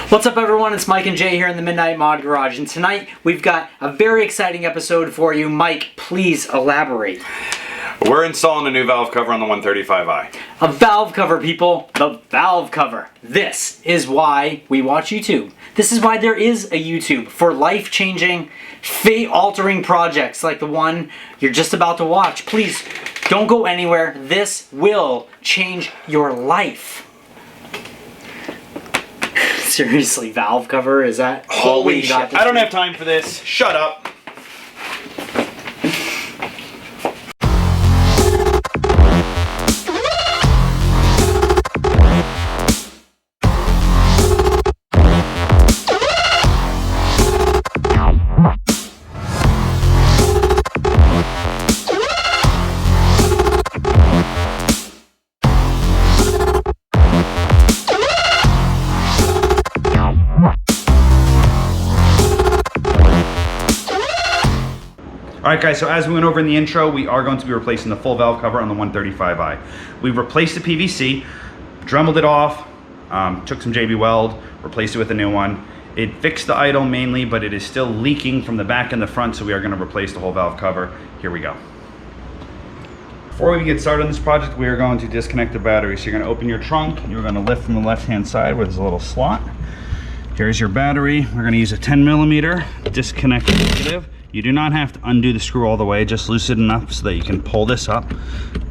What's up everyone, it's Mike and Jay here in the Midnight Mod Garage, and tonight we've got a very exciting episode for you. Mike, please elaborate. We're installing a new valve cover on the 135i. A valve cover, people. The valve cover. This is why we watch YouTube. This is why there is a YouTube, for life-changing, fate-altering projects like the one you're just about to watch. Please, don't go anywhere. This will change your life. Seriously, valve cover? Is that all we got? I don't have time for this. Shut up. Alright guys, so as we went over in the intro, we are going to be replacing the full valve cover on the 135i. We've replaced the PVC, dremeled it off, took some JB Weld, replaced it with a new one. It fixed the idle mainly, but it is still leaking from the back and the front, so we are going to replace the whole valve cover. Here we go. Before we get started on this project, we are going to disconnect the battery. So you're going to open your trunk, you're going to lift from the left-hand side where there's a little slot. Here's your battery. We're going to use a 10mm disconnect negative. You do not have to undo the screw all the way, just loosen it enough so that you can pull this up.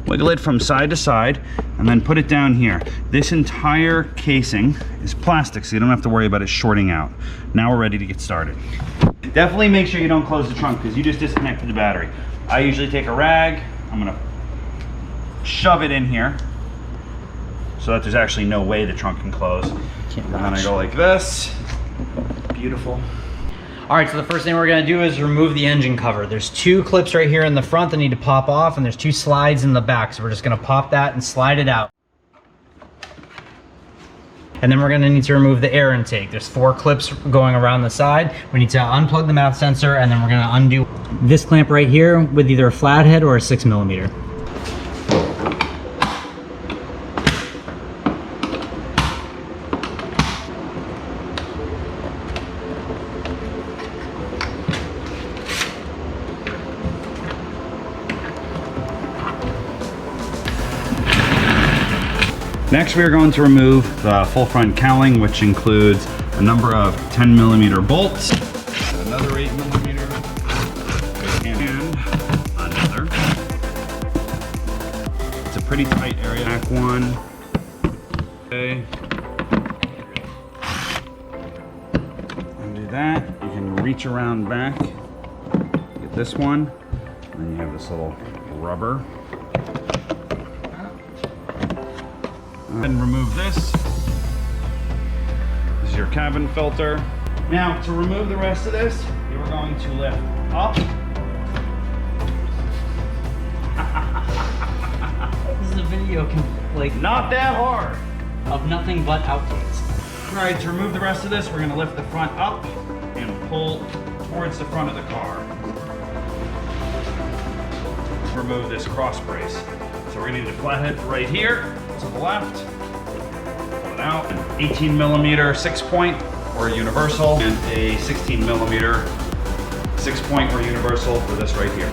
Wiggle it from side to side, and then put it down here. This entire casing is plastic, so you don't have to worry about it shorting out. Now we're ready to get started. Definitely make sure you don't close the trunk, because you just disconnected the battery. I usually take a rag, I'm gonna shove it in here, so that there's actually no way the trunk can close. And then I go like this. Beautiful. Alright, so the first thing we're going to do is remove the engine cover. There's two clips right here in the front that need to pop off, and there's two slides in the back. So we're just going to pop that and slide it out. And then we're going to need to remove the air intake. There's 4 clips going around the side. We need to unplug the mouth sensor, and then we're going to undo this clamp right here with either a flathead or a 6mm. Next, we are going to remove the full front cowling, which includes a number of 10mm bolts, another 8mm, and another. It's a pretty tight area. Back one. Okay. Undo that. You can reach around back. Get this one. And then you have this little rubber. And remove this. This is your cabin filter. Now, to remove the rest of this, you are going to lift up. This is a video, like, Not that hard. of nothing but outtakes. All right, to remove the rest of this, we're going to lift the front up and pull towards the front of the car. Remove this cross brace. So we're going to need a flathead right here. To the left, pull it out, an 18mm 6-point or universal, and a 16mm 6-point or universal for this right here.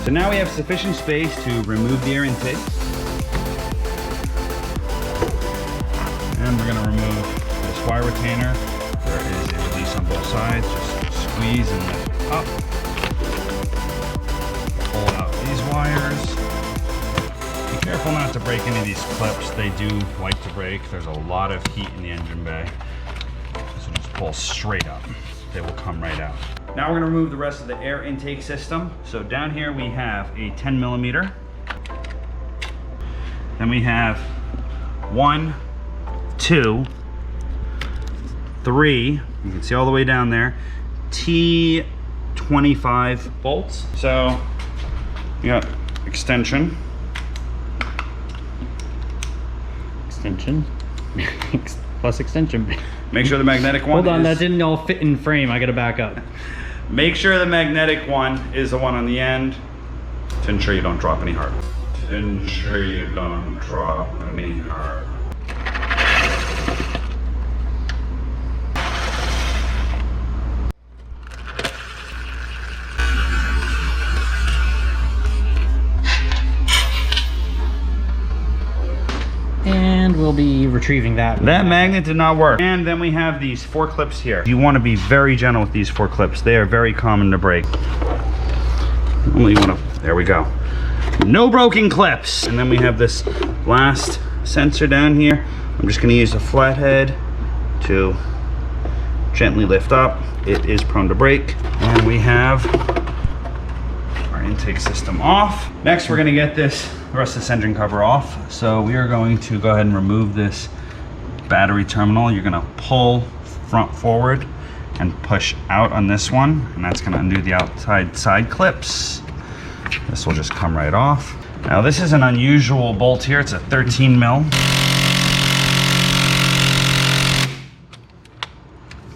So now we have sufficient space to remove the air intake. And we're going to remove this wire retainer. There is a release on both sides. Just squeeze and lift up. Pull out these wires. Be careful not to break any of these clips. They do like to break. There's a lot of heat in the engine bay. So just pull straight up. They will come right out. Now we're going to remove the rest of the air intake system. So down here we have a 10mm. Then we have 1, 2, 3, you can see all the way down there, T25 bolts. So you got extension. Plus extension. Make sure the magnetic one Hold on, that didn't all fit in frame. I gotta back up. Make sure the magnetic one is the one on the end. To ensure you don't drop any hard. To ensure you don't drop any hard. And we'll be retrieving that. That magnet did not work. And then we have these 4 clips here. You want to be very gentle with these 4 clips. They are very common to break. Only want to, there we go. No broken clips. And then we have this last sensor down here. I'm just going to use a flathead to gently lift up. It is prone to break. And we have our intake system off. Next, we're going to get the rest of this engine cover off. So we are going to go ahead and remove this battery terminal. You're going to pull front forward and push out on this one, and that's going to undo the outside side clips. This will just come right off. Now this is an unusual bolt here. It's a 13 mil.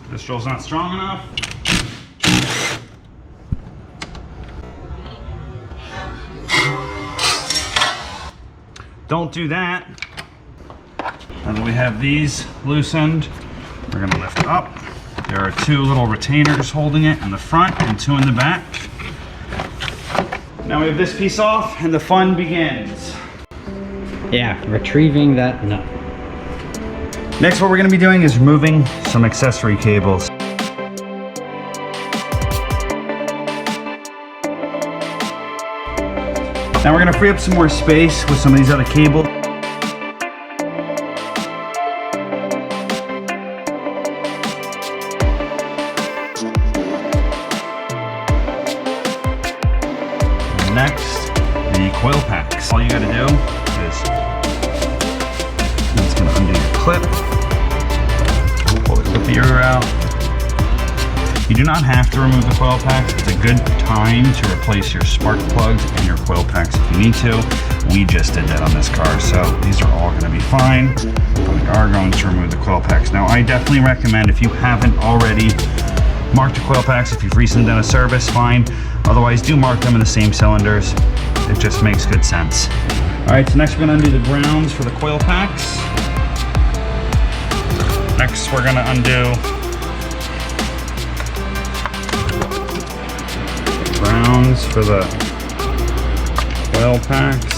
This drill's not strong enough. Don't do that. And then we have these loosened. We're gonna lift up. There are 2 little retainers holding it in the front and 2 in the back. Now we have this piece off and the fun begins. Yeah, retrieving that nut. Next, what we're gonna be doing is removing some accessory cables. Now we're gonna free up some more space with some of these other cables. Next, the coil packs. All you gotta do is, it's gonna undo your clip, pull the clip ear out. You do not have to remove the coil packs. It's a good time to replace your spark plugs and your coil packs if you need to. We just did that on this car, so these are all gonna be fine. But we are going to remove the coil packs. Now, I definitely recommend, if you haven't already marked the coil packs, if you've recently done a service, fine. Otherwise, do mark them in the same cylinders. It just makes good sense. All right, so next we're gonna undo the grounds for the coil packs. Next, we're gonna undo grounds for the coil packs.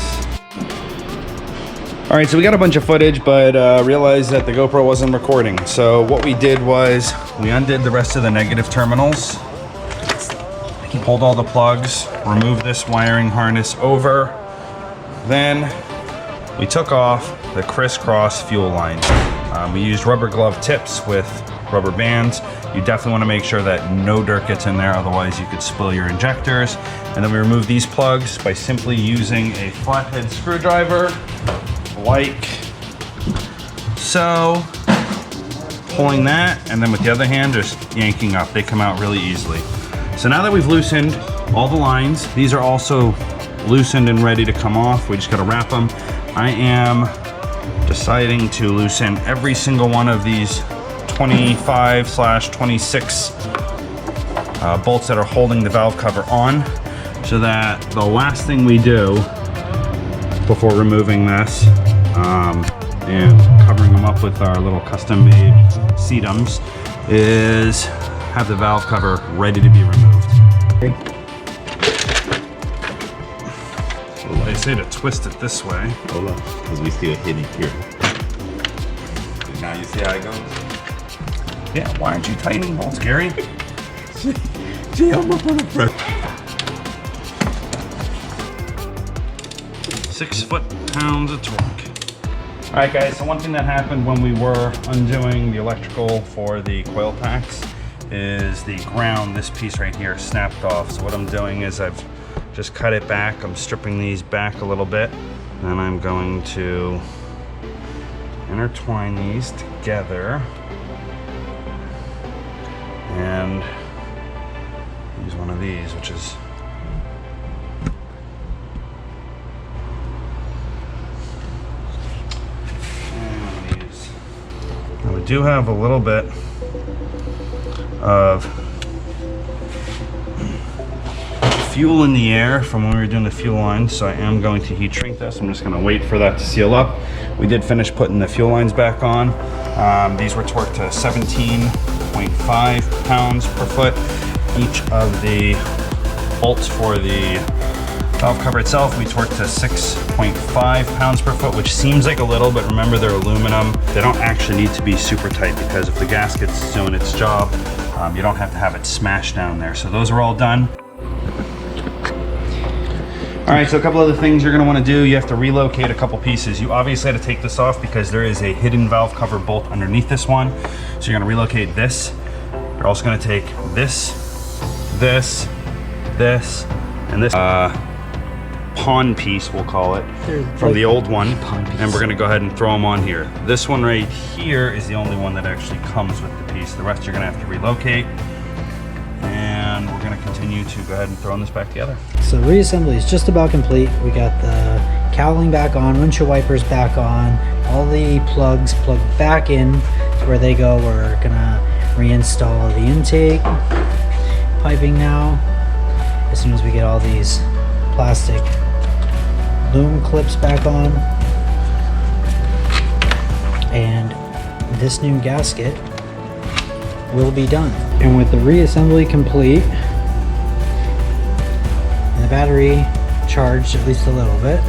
All right, so we got a bunch of footage, but realized that the GoPro wasn't recording. So what we did was we undid the rest of the negative terminals, pulled all the plugs, removed this wiring harness over. Then we took off the crisscross fuel line. We used rubber glove tips with rubber bands. You definitely want to make sure that no dirt gets in there, otherwise you could spill your injectors. And then we remove these plugs by simply using a flathead screwdriver, like so. Pulling that, and then with the other hand, just yanking up. They come out really easily. So now that we've loosened all the lines, these are also loosened and ready to come off. We just gotta wrap them. I am deciding to loosen every single one of these 25/26 bolts that are holding the valve cover on, so that the last thing we do before removing this and covering them up with our little custom-made sedums is have the valve cover ready to be removed. Okay. So I say to twist it this way. Hold on, because we still hitting here. Now you see how it goes? Yeah, why aren't you tightening bolts, Gary? Gee, I'm up on the front. 6 foot-pounds of torque. All right, guys, so one thing that happened when we were undoing the electrical for the coil packs is the ground, this piece right here, snapped off. So what I'm doing is I've just cut it back. I'm stripping these back a little bit. Then I'm going to intertwine these together and use one of these, which is now we do have a little bit of fuel in the air from when we were doing the fuel lines, so I am going to heat shrink this. I'm just going to wait for that to seal up. We did finish putting the fuel lines back on. These were torqued to 17.5 pounds per foot. Each of the bolts for the valve cover itself, we torqued to 6.5 pounds per foot, which seems like a little, but remember they're aluminum. They don't actually need to be super tight, because if the gasket's doing its job, you don't have to have it smashed down there. So those are all done. All right, so a couple other things you're gonna wanna do. You have to relocate a couple pieces. You obviously had to take this off because there is a hidden valve cover bolt underneath this one. So you're gonna relocate this. You're also gonna take this, and this pawn piece, we'll call it, from the old one. And we're gonna go ahead and throw them on here. This one right here is the only one that actually comes with the piece. The rest you're gonna have to relocate. And we're gonna continue to go ahead and throw this back together. So reassembly is just about complete. We got the cowling back on, windshield wipers back on, all the plugs plugged back in to where they go. We're gonna reinstall the intake piping now, as soon as we get all these plastic loom clips back on. And this new gasket will be done. And with the reassembly complete and the battery charged at least a little bit,